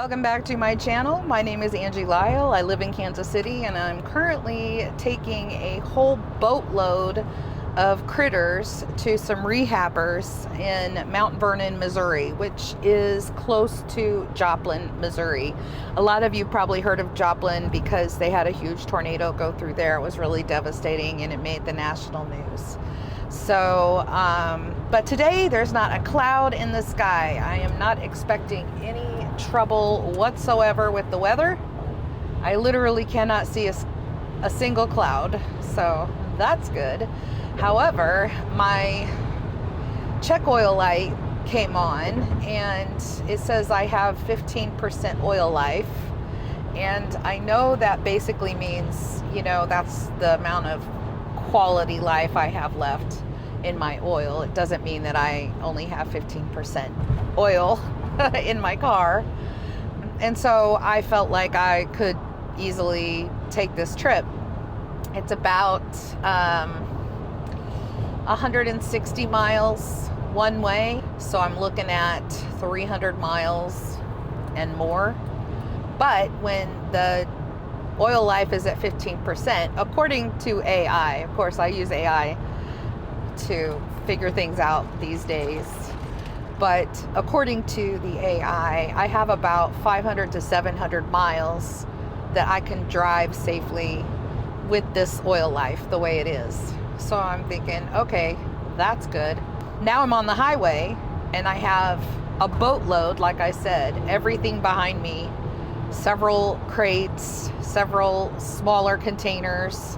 Welcome back to my channel. My name is Angie Lyle. I live in Kansas City and I'm currently taking a whole boatload of critters to some rehabbers in Mount Vernon, Missouri, which is close to Joplin, Missouri. A lot of you probably heard of Joplin because they had a huge tornado go through there. It was really devastating and it made the national news. So, but today there's not a cloud in the sky. I am not expecting any trouble whatsoever with the weather. I literally cannot see a single cloud, so that's good. However, my check oil light came on and it says I have 15% oil life. And I know that basically means, that's the amount of quality life I have left in my oil. It doesn't mean that I only have 15% oil in my car. And so I felt like I could easily take this trip. It's about 160 miles one way, so I'm looking at 300 miles and more. But when the oil life is at 15%, according to AI, of course I use AI to figure things out these days, but according to the AI, I have about 500 to 700 miles that I can drive safely with this oil life the way it is. So I'm thinking, okay, that's good. Now I'm on the highway and I have a boatload, like I said, everything behind me, several crates, several smaller containers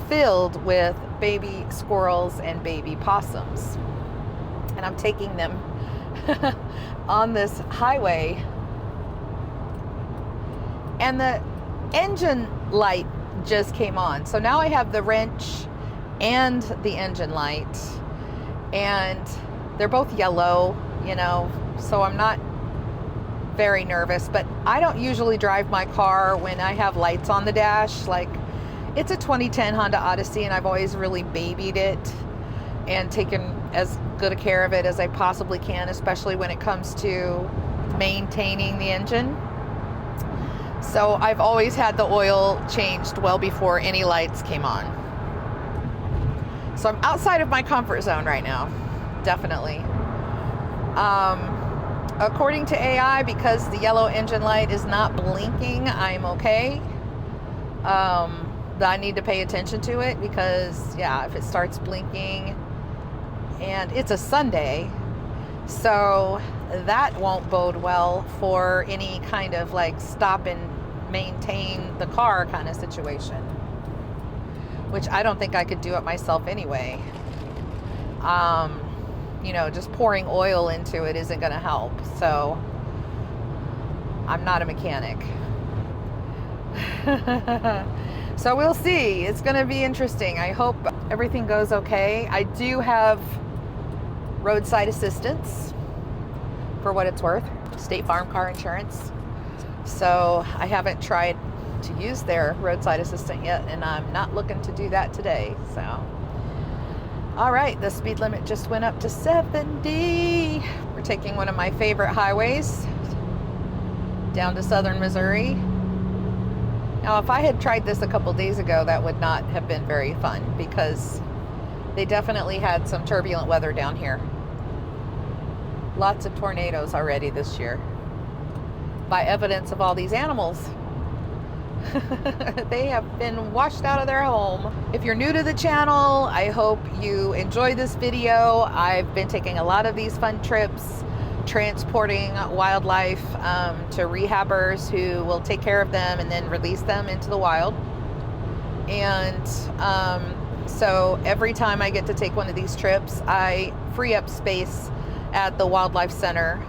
filled with baby squirrels and baby possums. And I'm taking them on this highway. And the engine light just came on. So now I have the wrench and the engine light. And they're both yellow, so I'm not very nervous, but I don't usually drive my car when I have lights on the dash. Like, it's a 2010 Honda Odyssey and I've always really babied it and taken as good a care of it as I possibly can, especially when it comes to maintaining the engine. So I've always had the oil changed well before any lights came on. So I'm outside of my comfort zone right now, definitely. According to AI, because the yellow engine light is not blinking, I'm okay. I need to pay attention to it because, if it starts blinking, and it's a Sunday, so that won't bode well for any kind of like stop and maintain the car kind of situation, which I don't think I could do it myself anyway. Just pouring oil into it isn't going to help. So I'm not a mechanic. So we'll see. It's going to be interesting. I hope everything goes okay. I do have roadside assistance for what it's worth, State Farm car insurance. So I haven't tried to use their roadside assistant yet, and I'm not looking to do that today. So all right, the speed limit just went up to 70. We're taking one of my favorite highways down to southern Missouri. Now, if I had tried this a couple days ago, that would not have been very fun because they definitely had some turbulent weather down here. Lots of tornadoes already this year, by evidence of all these animals. They have been washed out of their home. If you're new to the channel, I hope you enjoy this video. I've been taking a lot of these fun trips, transporting wildlife to rehabbers who will take care of them and then release them into the wild. And so every time I get to take one of these trips, I free up space at the wildlife center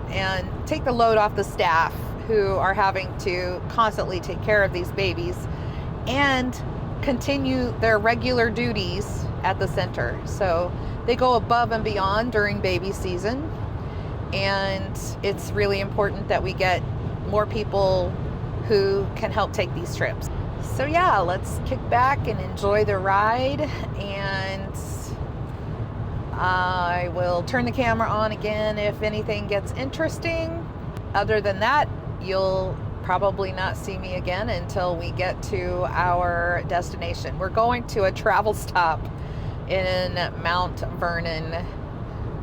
and take the load off the staff who are having to constantly take care of these babies and continue their regular duties at the center. So they go above and beyond during baby season, and it's really important that we get more people who can help take these trips. So let's kick back and enjoy the ride, and I will turn the camera on again if anything gets interesting. Other than that, you'll probably not see me again until we get to our destination. We're going to a travel stop in Mount Vernon,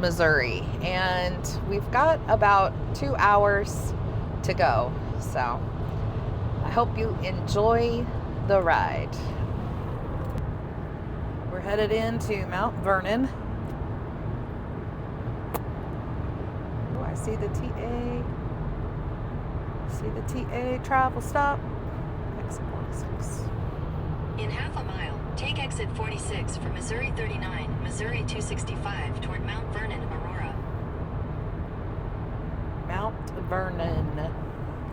Missouri, and we've got about 2 hours to go. So I hope you enjoy the ride. We're headed into Mount Vernon. Oh, I see the TA. See the TA travel stop. Exit 46. In half a mile, take exit 46 for Missouri 39, Missouri 265 toward Mount Vernon, Aurora. Mount Vernon.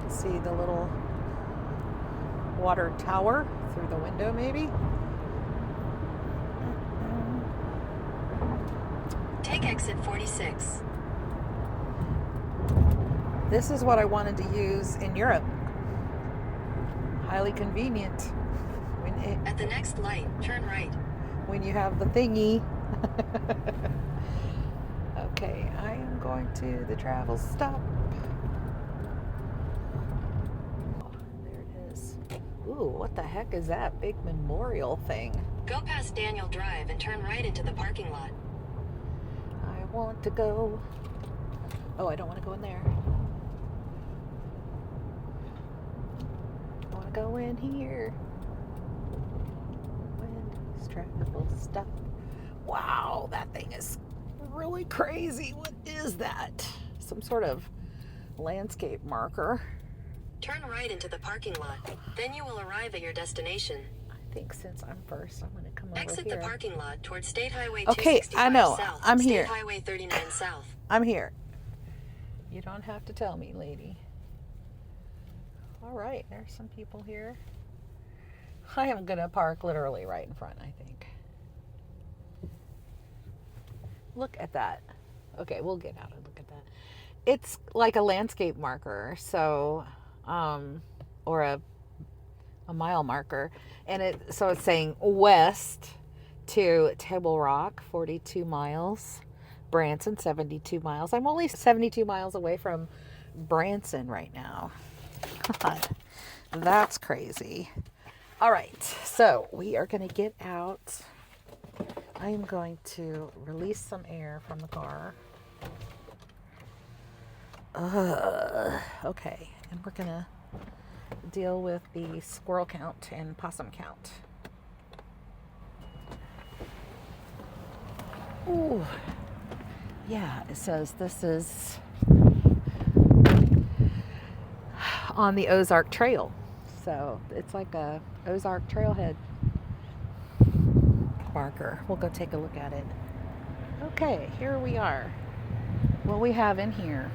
See the little water tower through the window, maybe? Take exit 46. This is what I wanted to use in Europe. Highly convenient. At the next light, turn right. When you have the thingy. Okay, I am going to the travel stop. Oh, there it is. Ooh, what the heck is that big memorial thing? Go past Daniel Drive and turn right into the parking lot. I want to go. Oh, I don't want to go in there. I want to go in here. Wendy's travel stop. Wow, that thing is really crazy. What is that? Some sort of landscape marker. Turn right into the parking lot. Then you will arrive at your destination. I think since I'm first, I'm going to come over Exit here. the parking lot towards State Highway Okay, 265 I know. South. I'm State here. Highway 39 South. I'm here. You don't have to tell me, lady. All right, there's some people here. I am going to park literally right in front, I think. Look at that. Okay, we'll get out and look at that. It's like a landscape marker, so, or a mile marker. And so it's saying west to Table Rock, 42 miles. Branson, 72 miles. I'm only 72 miles away from Branson right now. God, that's crazy. All right, so we are going to get out. I am going to release some air from the car. Okay, and we're going to deal with the squirrel count and possum count. Ooh. Yeah, it says this is on the Ozark Trail. So it's like a Ozark Trailhead marker. We'll go take a look at it. Okay, here we are. What we have in here.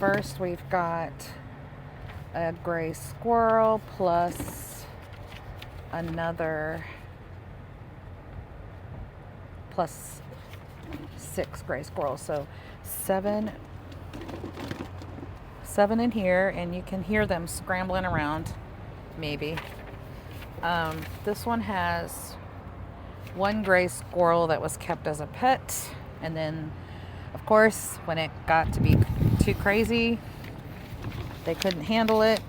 First, we've got a gray squirrel plus another plus 6 gray squirrels. So seven in here, and you can hear them scrambling around, maybe. This one has 1 gray squirrel that was kept as a pet, and then of course when it got to be too crazy, they couldn't handle it.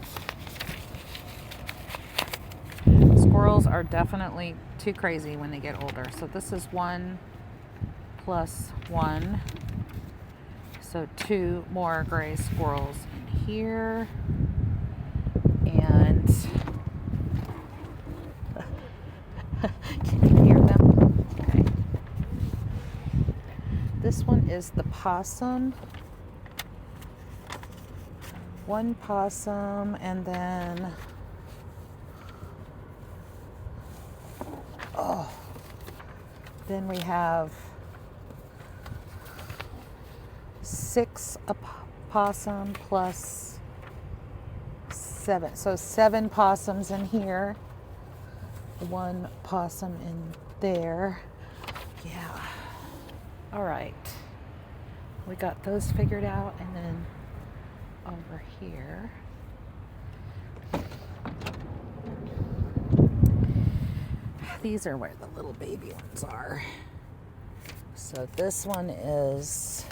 Squirrels are definitely too crazy when they get older. So this is 1 plus 1. So 2 more gray squirrels in here. And can you hear them? Okay. This one is the possum. 1 possum, and then then we have 6 opossum plus 7. So 7 possums in here. 1 possum in there. Yeah. All right. We got those figured out, and then over here. These are where the little baby ones are. So this one is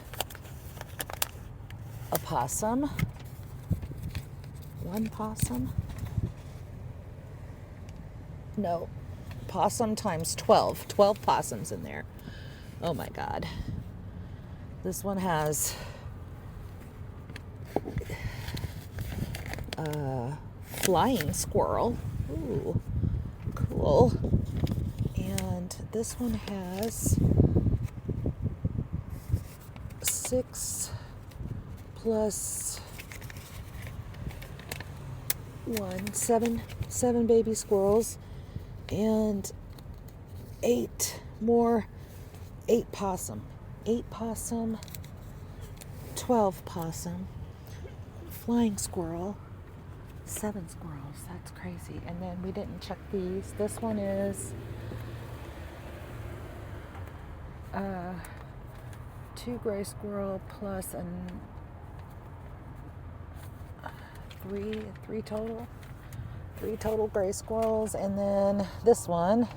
a possum. One possum? No. Possum times 12. 12 possums in there. Oh my God. This one has flying squirrel. Ooh, cool. And this one has 6 plus 1, 7 baby squirrels and 8 possum. 8 possum, 12 possum, flying squirrel, 7 squirrels. That's crazy. And then we didn't check these. This one is 2 gray squirrel plus three total. 3 total gray squirrels. And then this one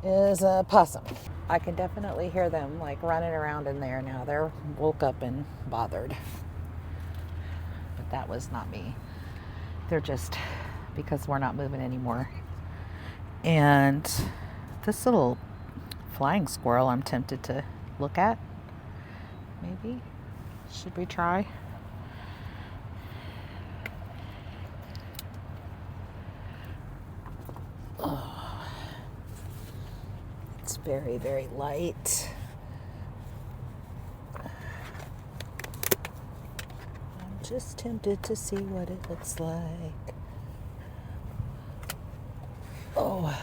is a possum. I can definitely hear them like running around in there now. They're woke up and bothered. But that was not me. They're just because we're not moving anymore. And this little flying squirrel I'm tempted to look at. Maybe. Should we try? Very, very light. I'm just tempted to see what it looks like. Oh.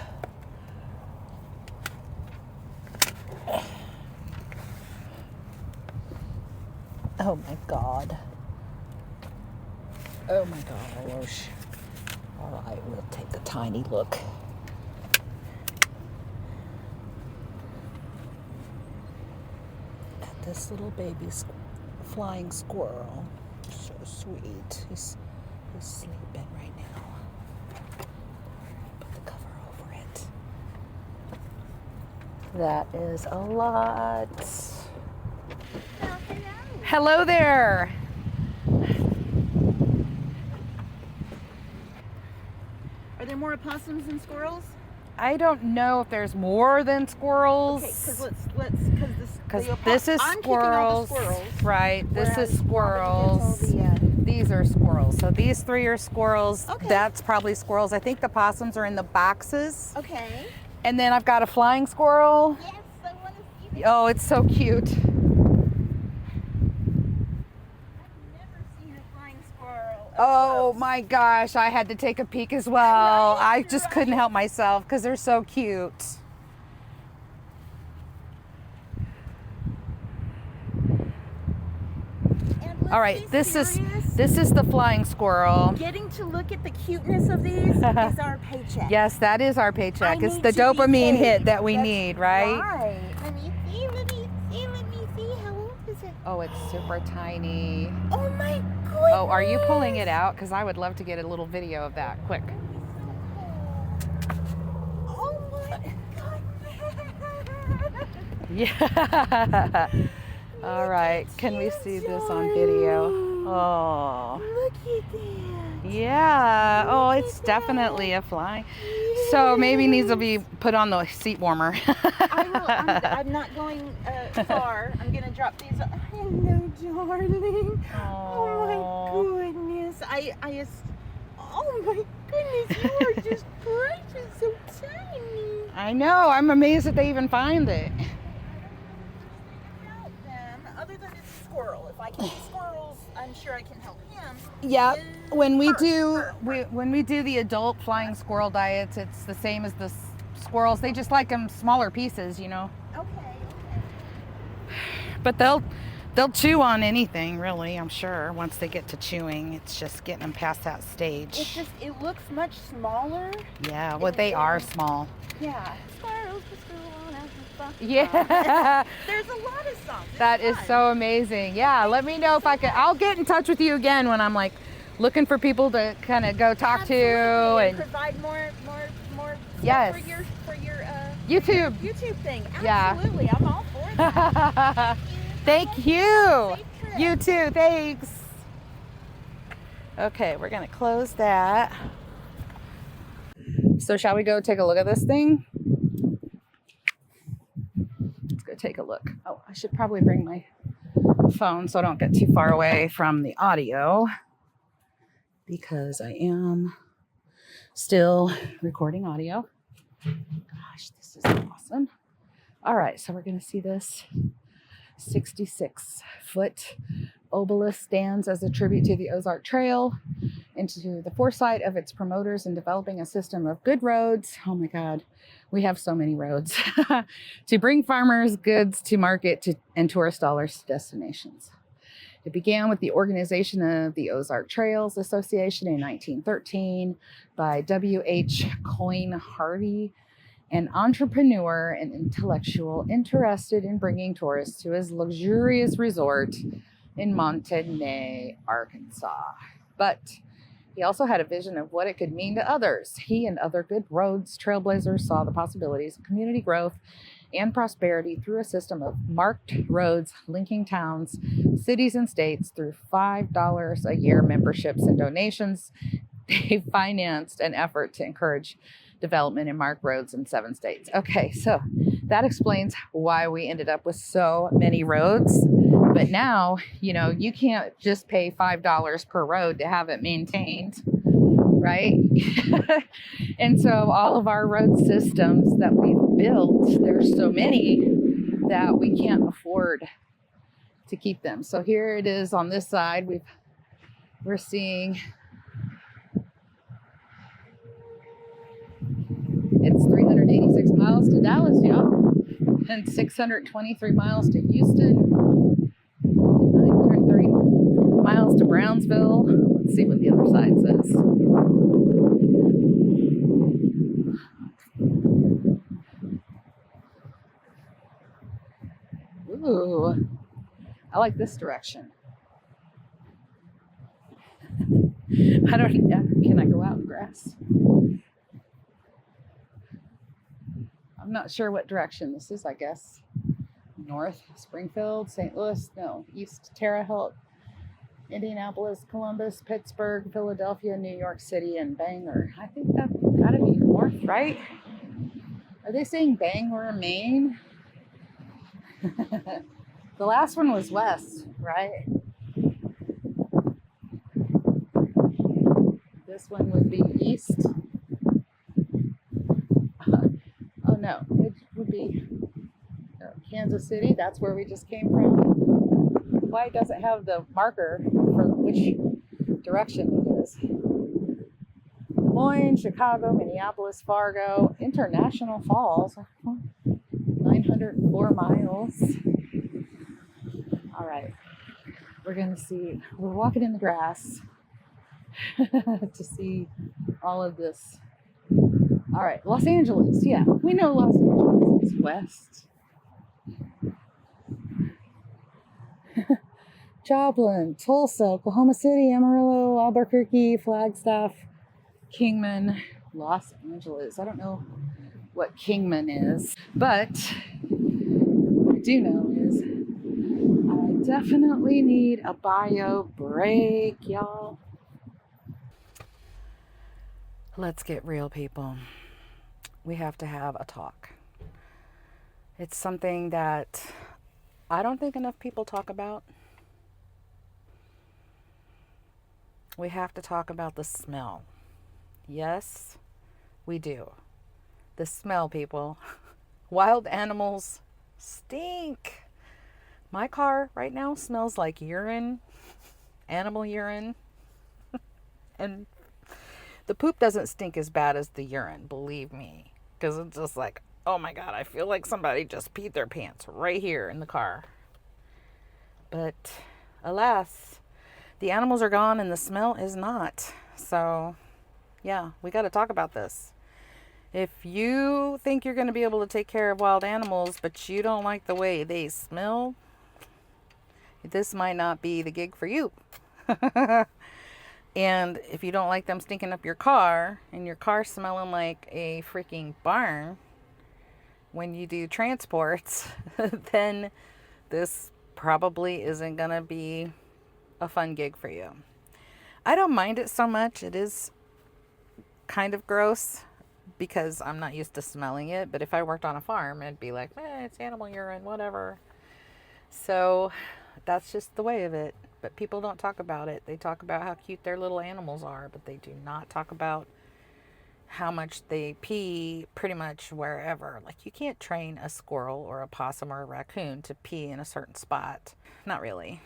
Oh my God. Oh my gosh. All right, we'll take a tiny look. This little baby flying squirrel. So sweet. He's sleeping right now. Put the cover over it. That is a lot. Oh, hello. Hello there. Are there more opossums than squirrels? I don't know if there's more than squirrels. Okay, Because this is I'm keeping all squirrels, the squirrels, right? This whereas is squirrels. Robin gets all These are squirrels. So these 3 are squirrels. Okay. That's probably squirrels. I think the possums are in the boxes. Okay. And then I've got a flying squirrel. Yes, I want to see this. Oh, it's so cute. I've never seen a flying squirrel. Oh Close. my gosh, I had to take a peek as well. Right, I just couldn't right. help myself because they're so cute. And let's All right, be this serious, is the flying squirrel. Getting to look at the cuteness of these is our paycheck. Yes, that is our paycheck. I It's need the to be dopamine paid. hit that we That's need, right? Right. Let me see. How old is it? Oh, it's super tiny. Oh my goodness. Oh, are you pulling it out? Because I would love to get a little video of that. Quick. Oh my goodness. Yeah. All right. Can we see this on video? Oh. Look at that. Yeah. Oh, it's definitely a flying. So maybe needs to be put on the seat warmer. I will. I'm not going far. I'm gonna drop these. Hello, darling. Oh my goodness. Oh my goodness. You are just precious, so tiny. I know. I'm amazed that they even find it. About them, other than it's a squirrel. If I can see squirrels, I'm sure I can help him. Yeah. When we Fur. when we do the adult flying squirrel diets, it's the same as the squirrels. They just like them smaller pieces, you know. Okay. But they'll chew on anything, really. I'm sure once they get to chewing, it's just getting them past that stage. It looks much smaller. Yeah. Well, they are small. Yeah. Squirrels, the squirrel, and the fox. Yeah. There's a lot of songs. It's That is fun. so amazing. Yeah. Let me know if I can. I'll get in touch with you again when I'm like looking for people to kind of go talk Absolutely, to and and provide more Yes. for your YouTube. YouTube thing. Yeah. Absolutely, I'm all for that. Thank you. Safe trip. You too. Thanks. Okay, we're gonna close that. So shall we go take a look at this thing? Let's go take a look. Oh, I should probably bring my phone so I don't get too far away from the audio, because I am still recording audio. Gosh, this is awesome. All right, so we're gonna see this 66-foot obelisk stands as a tribute to the Ozark Trail and to the foresight of its promoters in developing a system of good roads. Oh my God, we have so many roads to bring farmers' goods to market and tourist dollars to destinations. It began with the organization of the Ozark Trails Association in 1913 by W.H. Coyne Harvey, an entrepreneur and intellectual interested in bringing tourists to his luxurious resort in Montagnais, Arkansas. But he also had a vision of what it could mean to others. He and other good roads trailblazers saw the possibilities of community growth and prosperity through a system of marked roads linking towns, cities, and states through $5 a year memberships and donations. They financed an effort to encourage development in marked roads in 7 states. Okay, so that explains why we ended up with so many roads. But now, you can't just pay $5 per road to have it maintained, right? And so all of our road systems that we've built, there's so many that we can't afford to keep them. So here it is on this side. We're seeing it's 386 miles to Dallas, y'all, and 623 miles to Houston, 930 miles to Brownsville. Let's see what the other side says. Ooh, I like this direction. Can I go out in grass? I'm not sure what direction this is, I guess. North, Springfield, St. Louis, no, East, Terre Haute, Indianapolis, Columbus, Pittsburgh, Philadelphia, New York City, and Bangor. I think that's gotta be north, right? Are they saying Bangor, Maine? The last one was west, right? This one would be east. Oh no, it would be Kansas City. That's where we just came from. Why does it have the marker for which direction it is? Des Moines, Chicago, Minneapolis, Fargo, International Falls, 904 miles. All right, we're gonna see. We're walking in the grass to see all of this. All right, Los Angeles. Yeah, we know Los Angeles is west. Joplin, Tulsa, Oklahoma City, Amarillo, Albuquerque, Flagstaff, Kingman, Los Angeles. I don't know what Kingman is, but what I do know is I definitely need a bio break, y'all. Let's get real, people. We have to have a talk. It's something that I don't think enough people talk about. We have to talk about the smell. Yes, we do. The smell, people. Wild animals stink. My car right now smells like urine, animal urine, and the poop doesn't stink as bad as the urine, believe me, because it's just like, oh my God, I feel like somebody just peed their pants right here in the car. But alas, the animals are gone and the smell is not. So yeah, we got to talk about this. If you think you're going to be able to take care of wild animals, but you don't like the way they smell, this might not be the gig for you. And if you don't like them stinking up your car and your car smelling like a freaking barn when you do transports, then this probably isn't going to be a fun gig for you. I don't mind it so much. It is kind of gross because I'm not used to smelling it. But if I worked on a farm, it'd be like, it's animal urine, whatever. So that's just the way of it. But people don't talk about it. They talk about how cute their little animals are, but they do not talk about how much they pee pretty much wherever. Like, you can't train a squirrel or a possum or a raccoon to pee in a certain spot. Not really.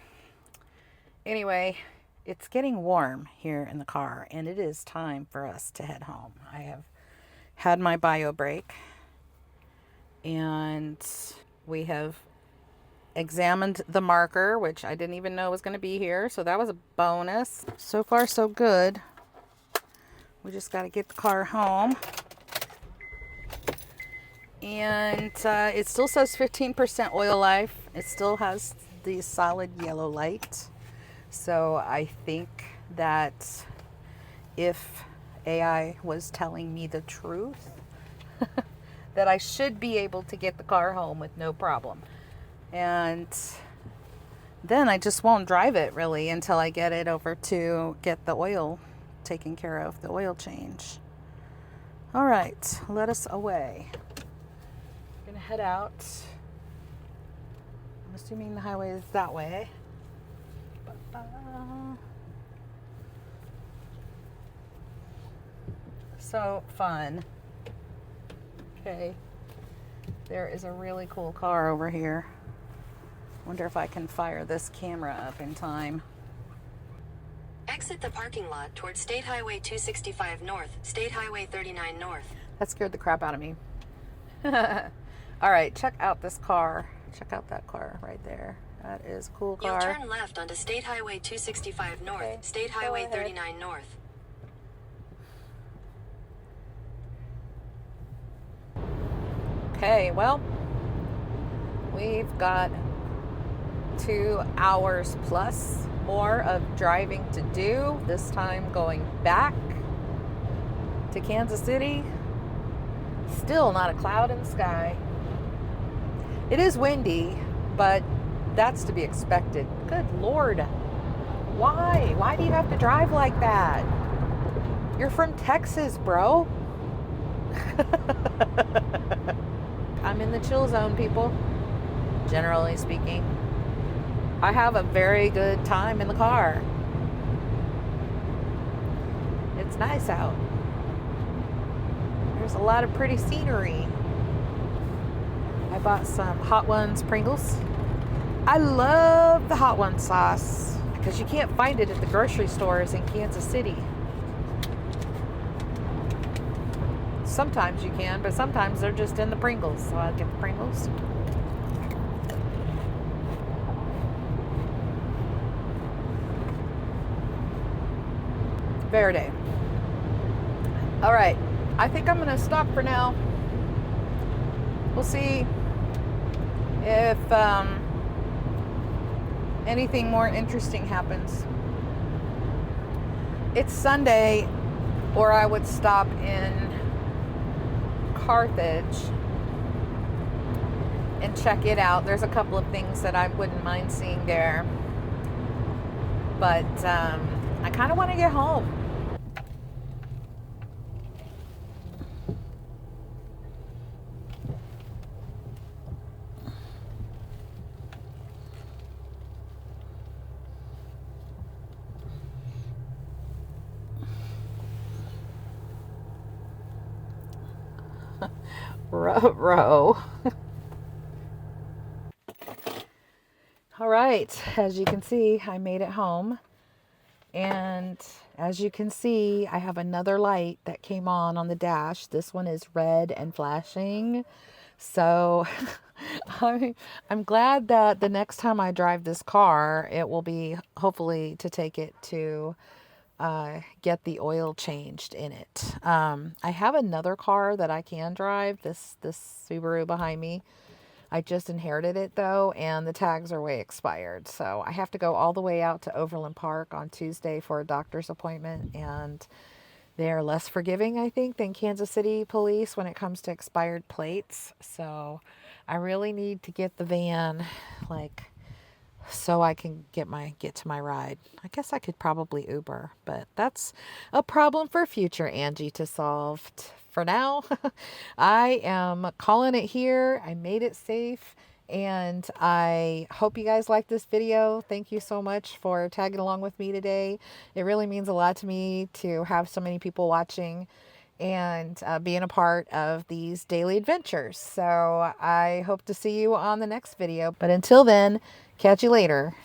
Anyway, it's getting warm here in the car, and it is time for us to head home. I have had my bio break, and we have examined the marker, which I didn't even know was going to be here, so that was a bonus. So far, so good. We just got to get the car home. And it still says 15% oil life. It still has the solid yellow light. So I think that if AI was telling me the truth, that I should be able to get the car home with no problem. And then I just won't drive it really until I get it over to get the oil taken care of, the oil change. All right, let us away. I'm gonna head out. I'm assuming the highway is that way. So fun. Okay, there is a really cool car over here. Wonder if I can fire this camera up in time. Exit the parking lot towards State Highway 265 North, State Highway 39 North. That scared the crap out of me. All right, check out this car. Check out that car right there. That is a cool car. You'll turn left onto State Highway 265 North, Okay, State Highway 39 North. Okay, well, we've got 2 hours plus more of driving to do, this time going back to Kansas City. Still not a cloud in the sky. It is windy, but that's to be expected. Good Lord. Why? Why do you have to drive like that? You're from Texas, bro. I'm in the chill zone, people. Generally speaking, I have a very good time in the car. It's nice out. There's a lot of pretty scenery. I bought some Hot Ones Pringles. I love the Hot Ones sauce because you can't find it at the grocery stores in Kansas City. Sometimes you can, but sometimes they're just in the Pringles, so I'll get the Pringles. Verde. All right, I think I'm gonna stop for now. We'll see if anything more interesting happens. It's Sunday, or I would stop in Carthage and check it out. There's a couple of things that I wouldn't mind seeing there, but I kind of want to get home. Row. All right, as you can see, I made it home, and as you can see, I have another light that came on the dash. This one is red and flashing, so I'm glad that the next time I drive this car, it will be hopefully to take it to get the oil changed in it. I have another car that I can drive, this Subaru behind me. I just inherited it though, and the tags are way expired. So I have to go all the way out to Overland Park on Tuesday for a doctor's appointment, and they're less forgiving, I think, than Kansas City police when it comes to expired plates. So I really need to get the van like so I can get to my ride. I guess I could probably Uber, but that's a problem for future Angie to solve. For now, I am calling it here. I made it safe, and I hope you guys like this video. Thank you so much for tagging along with me today. It really means a lot to me to have so many people watching and being a part of these daily adventures. So I hope to see you on the next video. But until then, catch you later.